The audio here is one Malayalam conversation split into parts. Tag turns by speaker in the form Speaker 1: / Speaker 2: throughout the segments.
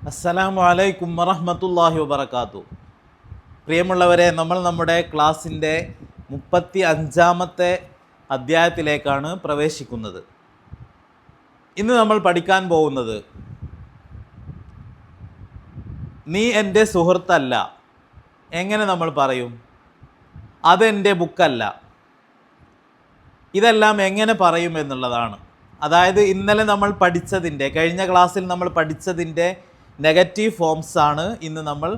Speaker 1: അസ്സലാമു അലൈക്കും വറഹ്മത്തുള്ളാഹി വബറകാതുഹു. പ്രിയമുള്ളവരെ, നമ്മൾ നമ്മുടെ ക്ലാസ്സിൻ്റെ 35-ാമത്തെ അധ്യായത്തിലേക്കാണ് പ്രവേശിക്കുന്നത്. ഇന്ന് നമ്മൾ പഠിക്കാൻ പോകുന്നത് നീ എൻ്റെ സുഹൃത്തല്ല എങ്ങനെ നമ്മൾ പറയും? അതെൻ്റെ ബുക്കല്ല. ഇതെല്ലാം എങ്ങനെ പറയും എന്നുള്ളതാണ്. അതായത് ഇന്നലെ നമ്മൾ പഠിച്ചതിൻ്റെ, കഴിഞ്ഞ ക്ലാസ്സിൽ നമ്മൾ പഠിച്ചതിൻ്റെ നെഗറ്റീവ് ഫോംസ് ആണ് ഇന്ന് നമ്മൾ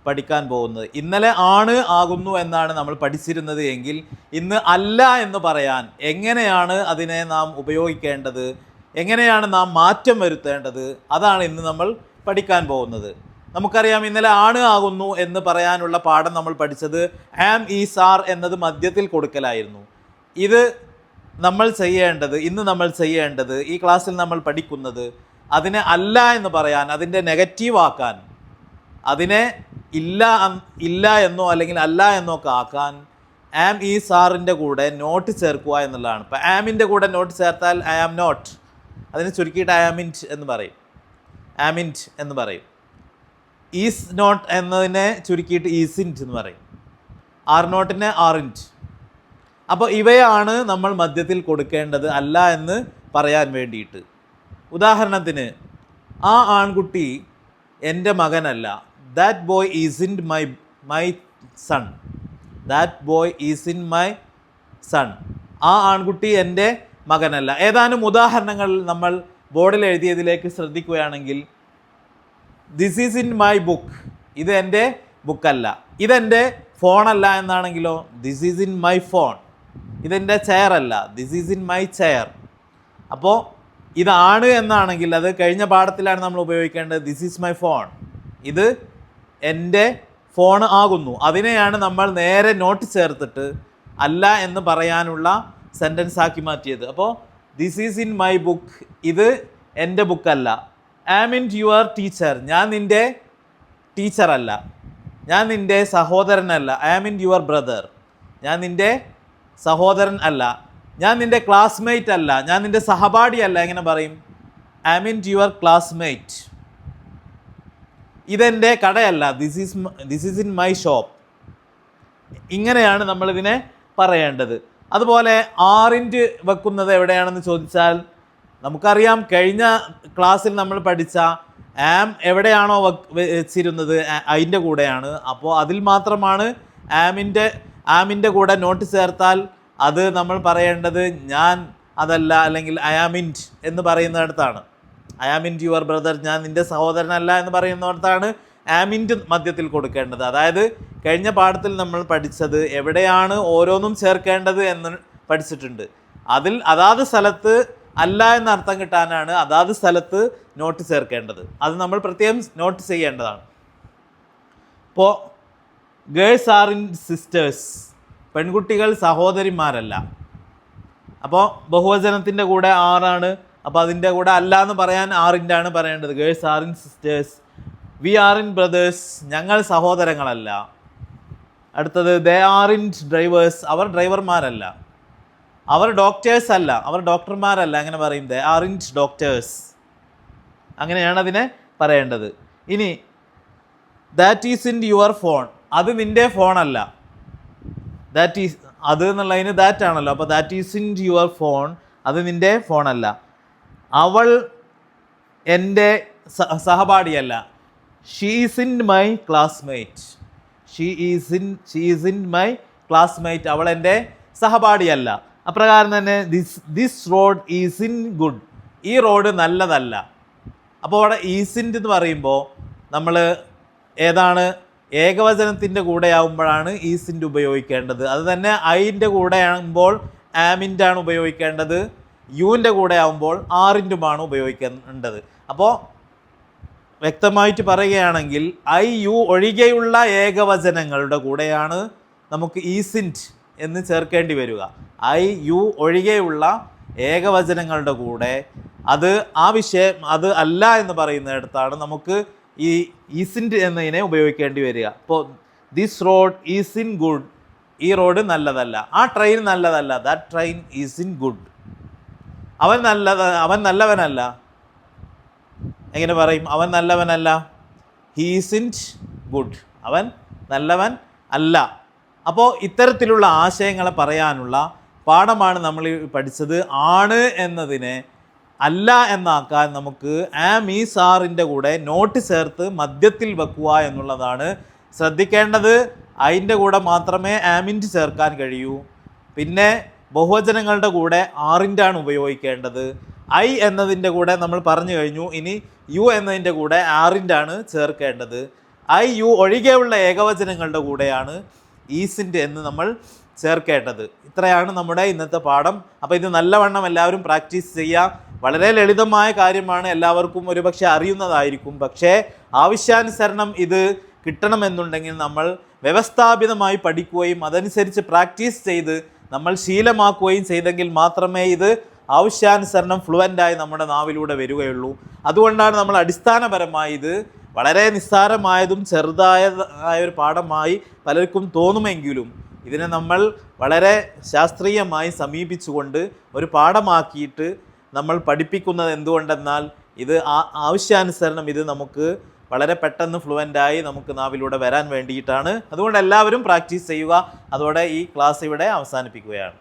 Speaker 1: പഠിക്കാൻ പോകുന്നത്. ഇന്നലെ ആണ് ആകുന്നു എന്നാണ് നമ്മൾ പഠിച്ചിരുന്നത് എങ്കിൽ ഇന്ന് അല്ല എന്ന് പറയാൻ എങ്ങനെയാണ് അതിനെ നാം ഉപയോഗിക്കേണ്ടത്, എങ്ങനെയാണ് നാം മാറ്റം വരുത്തേണ്ടത്, അതാണ് ഇന്ന് നമ്മൾ പഠിക്കാൻ പോകുന്നത്. നമുക്കറിയാം, ഇന്നലെ ആണ് ആകുന്നു എന്ന് പറയാനുള്ള പാഠം നമ്മൾ പഠിച്ചത് ആം ഈസ് ആർ എന്നത് മധ്യത്തിൽ കൊടുക്കലായിരുന്നു. ഇത് നമ്മൾ ചെയ്യേണ്ടത്, ഇന്ന് നമ്മൾ ചെയ്യേണ്ടത്, ഈ ക്ലാസ്സിൽ നമ്മൾ പഠിക്കുന്നത് അതിനെ അല്ല എന്ന് പറയാൻ, അതിൻ്റെ നെഗറ്റീവ് ആക്കാൻ, അതിനെ ഇല്ല എന്നോ അല്ലെങ്കിൽ അല്ല എന്നോ ഒക്കെ ആക്കാൻ ആം ഈസ് ആറിൻ്റെ കൂടെ നോട്ട് ചേർക്കുക എന്നുള്ളതാണ്. ഇപ്പോൾ ആമിൻ്റെ കൂടെ നോട്ട് ചേർത്താൽ ഐ ആം നോട്ട്, അതിന് ചുരുക്കിയിട്ട് ഐ ആമിൻറ്റ് എന്ന് പറയും, ആമിൻറ്റ് എന്ന് പറയും. ഈസ് നോട്ട് എന്നതിനെ ചുരുക്കിയിട്ട് ഈസിൻറ്റ് എന്ന് പറയും. ആർ നോട്ടിനെ ആറിൻറ്റ്. അപ്പോൾ ഇവയാണ് നമ്മൾ മധ്യത്തിൽ കൊടുക്കേണ്ടത് അല്ല എന്ന് പറയാൻ വേണ്ടിയിട്ട്. ഉദാഹരണത്തിന്, ആ ആൺകുട്ടി എൻ്റെ മകനല്ല. That boy isn't my son. That boy isn't my son. ആ ആൺകുട്ടി എൻ്റെ മകനല്ല. ഏതാനും ഉദാഹരണങ്ങൾ നമ്മൾ ബോർഡിൽ എഴുതിയതിലേക്ക് ശ്രദ്ധിക്കുകയാണെങ്കിൽ, this is in my book. ഇത് എൻ്റെ ബുക്കല്ല. ഇതെൻ്റെ ഫോണല്ല എന്നാണെങ്കിലോ, this is in my phone. ഇതെൻ്റെ ചെയർ അല്ല, this is in my chair. അപ്പോൾ ഇതാണ് എന്നാണെങ്കിൽ അത് കഴിഞ്ഞ പാഠത്തിലാണ് നമ്മൾ ഉപയോഗിക്കേണ്ടത്. This is my phone. ഇത് എൻ്റെ ഫോൺ ആകുന്നു. അതിനെയാണ് നമ്മൾ നേരെ നോട്ട് ചേർത്തിട്ട് അല്ല എന്ന് പറയാനുള്ള സെൻറ്റൻസ് ആക്കി മാറ്റിയത്. അപ്പോൾ this is in my book, ഇത് എൻ്റെ ബുക്കല്ല. Am in your teacher. ഞാൻ നിൻ്റെ ടീച്ചറല്ല. ഞാൻ നിൻ്റെ സഹോദരനല്ല. Am in your brother. ഞാൻ നിൻ്റെ സഹോദരൻ അല്ല. ഞാൻ നിൻ്റെ ക്ലാസ്മേറ്റ് അല്ല. ഞാൻ നിൻ്റെ സഹപാഠി അല്ല. എങ്ങനെ പറയും? Am in your classmate. ഇതെൻ്റെ കടയല്ല. This is in my shop. ഇങ്ങനെയാണ് നമ്മളിതിനെ പറയേണ്ടത്. അതുപോലെ ആറിൻറ്റ് വെക്കുന്നത് എവിടെയാണെന്ന് ചോദിച്ചാൽ, നമുക്കറിയാം കഴിഞ്ഞ ക്ലാസ്സിൽ നമ്മൾ പഠിച്ച ആം എവിടെയാണോ വെച്ചിരുന്നത് അതിൻ്റെ കൂടെയാണ്. അപ്പോൾ അതിൽ മാത്രമാണ് ആമിൻ്റെ കൂടെ നോട്ട് ചേർത്താൽ അത് നമ്മൾ പറയേണ്ടത് ഞാൻ അതല്ല, അല്ലെങ്കിൽ ഐ ആം ഇൻറ്റ് എന്ന് പറയുന്നിടത്താണ്. ഐ ആം ഇൻറ്റ് യുവർ ബ്രദർ. ഞാൻ നിൻ്റെ സഹോദരനല്ല എന്ന് പറയുന്നിടത്താണ് ആം ഇൻറ്റ് മധ്യത്തിൽ കൊടുക്കേണ്ടത്. അതായത് കഴിഞ്ഞ പാഠത്തിൽ നമ്മൾ പഠിച്ചത് എവിടെയാണ് ഓരോന്നും ചേർക്കേണ്ടത് എന്ന് പഠിച്ചിട്ടുണ്ട്. അതിൽ അതാത് സ്ഥലത്ത് അല്ല എന്ന അർത്ഥം കിട്ടാനാണ് അതാത് സ്ഥലത്ത് നോട്ട് ചേർക്കേണ്ടത്. അത് നമ്മൾ പ്രത്യേകം നോട്ട് ചെയ്യേണ്ടതാണ്. ഇപ്പോൾ ഗേൾസ് ആർ ഇൻ സിസ്റ്റേഴ്സ്. പെൺകുട്ടികൾ സഹോദരിമാരല്ല. അപ്പോൾ ബഹുവചനത്തിൻ്റെ കൂടെ ആറാണ്. അപ്പോൾ അതിൻ്റെ കൂടെ അല്ല എന്ന് പറയാൻ ആറിൻ്റെ ആണ് പറയേണ്ടത്. Girls are in sisters. We are in brothers. ഞങ്ങൾ സഹോദരങ്ങളല്ല. അടുത്തത് ദേ ആർ ഇൻ ഡ്രൈവേഴ്സ്. അവർ ഡ്രൈവർമാരല്ല. അവർ ഡോക്ടേഴ്സ് അല്ല. അവർ ഡോക്ടർമാരല്ല. അങ്ങനെ പറയും, ദേ ആർ ഇൻ ഡോക്ടേഴ്സ്. അങ്ങനെയാണ് അതിനെ പറയേണ്ടത്. ഇനി that is in your phone. അത് നിൻ്റെ ഫോണല്ല. ദാറ്റ് ഈസ്, അത് എന്നുള്ളതിന് ദാറ്റ് ആണല്ലോ. അപ്പോൾ that is in your phone. അത് നിൻ്റെ ഫോണല്ല. അവൾ എൻ്റെ സഹപാഠിയല്ല. She is in my classmate. She is in my classmate. അവൾ എൻ്റെ സഹപാഠിയല്ല. അപ്രകാരം തന്നെ this road is in good. ഈ റോഡ് നല്ലതല്ല. അപ്പോൾ അവിടെ ഈസിൻ്റെ എന്ന് പറയുമ്പോൾ നമ്മൾ ഏതാണ് ഏകവചനത്തിൻ്റെ കൂടെ ആകുമ്പോഴാണ് ഈസിൻ്റെ ഉപയോഗിക്കേണ്ടത്. അത് തന്നെ ഐൻ്റെ കൂടെ ആകുമ്പോൾ ആമിൻ്റെ ആണ് ഉപയോഗിക്കേണ്ടത്. യുവിൻ്റെ കൂടെ ആകുമ്പോൾ ആറിൻ്റുമാണ് ഉപയോഗിക്കേണ്ടത്. അപ്പോൾ വ്യക്തമായിട്ട് പറയുകയാണെങ്കിൽ ഐ യു ഒഴികെയുള്ള ഏകവചനങ്ങളുടെ കൂടെയാണ് നമുക്ക് ഈസിൻറ്റ് എന്ന് ചേർക്കേണ്ടി വരിക. ഐ യു ഒഴികെയുള്ള ഏകവചനങ്ങളുടെ കൂടെ അത് ആ വിഷയം അത് അല്ല എന്ന് പറയുന്നിടത്താണ് നമുക്ക് ഈ ഈസിൻറ്റ് എന്നതിനെ ഉപയോഗിക്കേണ്ടി വരിക. അപ്പോൾ this road is in good. ഈ റോഡ് നല്ലതല്ല. ആ ട്രെയിൻ നല്ലതല്ല. That train is in good. അവൻ നല്ലവനല്ല. എങ്ങനെ പറയും? അവൻ നല്ലവനല്ല. ഹീ ഈസിൻറ്റ് ഗുഡ്, അവൻ നല്ലവൻ അല്ല. അപ്പോൾ ഇത്തരത്തിലുള്ള ആശയങ്ങളെ പറയാനുള്ള പാഠമാണ് നമ്മൾ പഠിച്ചത്. ആണ് എന്നതിനെ അല്ല എന്നാക്കാൻ നമുക്ക് ആം ഈസ് ആറിൻ്റെ കൂടെ നോട്ട് ചേർത്ത് മധ്യത്തിൽ വെക്കുക എന്നുള്ളതാണ് ശ്രദ്ധിക്കേണ്ടത്. അതിൻ്റെ കൂടെ മാത്രമേ ആമിൻറ്റ് ചേർക്കാൻ കഴിയൂ. പിന്നെ ബഹുവചനങ്ങളുടെ കൂടെ ആറിൻ്റെ ആണ് ഉപയോഗിക്കേണ്ടത്. ഐ എന്നതിൻ്റെ കൂടെ നമ്മൾ പറഞ്ഞു കഴിഞ്ഞു. ഇനി യു എന്നതിൻ്റെ കൂടെ ആറിൻ്റെ ആണ് ചേർക്കേണ്ടത്. ഐ യു ഒഴികെയുള്ള ഏകവചനങ്ങളുടെ കൂടെയാണ് ഈസിൻ്റെ എന്ന് നമ്മൾ ചേർക്കേണ്ടത്. ഇത്രയാണ് നമ്മുടെ ഇന്നത്തെ പാഠം. അപ്പോൾ ഇത് നല്ലവണ്ണം എല്ലാവരും പ്രാക്ടീസ് ചെയ്യുക. വളരെ ലളിതമായ കാര്യമാണ്, എല്ലാവർക്കും ഒരുപക്ഷെ അറിയുന്നതായിരിക്കും. പക്ഷേ ആവശ്യാനുസരണം ഇത് കിട്ടണമെന്നുണ്ടെങ്കിൽ നമ്മൾ വ്യവസ്ഥാപിതമായി പഠിക്കുകയും അതനുസരിച്ച് പ്രാക്ടീസ് ചെയ്ത് നമ്മൾ ശീലമാക്കുകയും ചെയ്തെങ്കിൽ മാത്രമേ ഇത് ആവശ്യാനുസരണം ഫ്ലുവൻ്റായി നമ്മുടെ നാവിലൂടെ വരികയുള്ളൂ. അതുകൊണ്ടാണ് നമ്മൾ അടിസ്ഥാനപരമായി ഇത് വളരെ നിസ്സാരമായതും ചെറുതായ ഒരു പാഠമായി പലർക്കും തോന്നുമെങ്കിലും ഇതിനെ നമ്മൾ വളരെ ശാസ്ത്രീയമായി സമീപിച്ചുകൊണ്ട് ഒരു പാഠമാക്കിയിട്ട് നമ്മൾ പഠിപ്പിക്കുന്നത് എന്തുകൊണ്ടെന്നാൽ ഇത് ആവശ്യാനുസരണം ഇത് നമുക്ക് വളരെ പെട്ടെന്ന് ഫ്ലുവൻ്റായി നമുക്ക് നാവിലൂടെ വരാൻ വേണ്ടിയിട്ടാണ്. അതുകൊണ്ട് എല്ലാവരും പ്രാക്ടീസ് ചെയ്യുക. അതോടെ ഈ ക്ലാസ് ഇവിടെ അവസാനിപ്പിക്കുകയാണ്.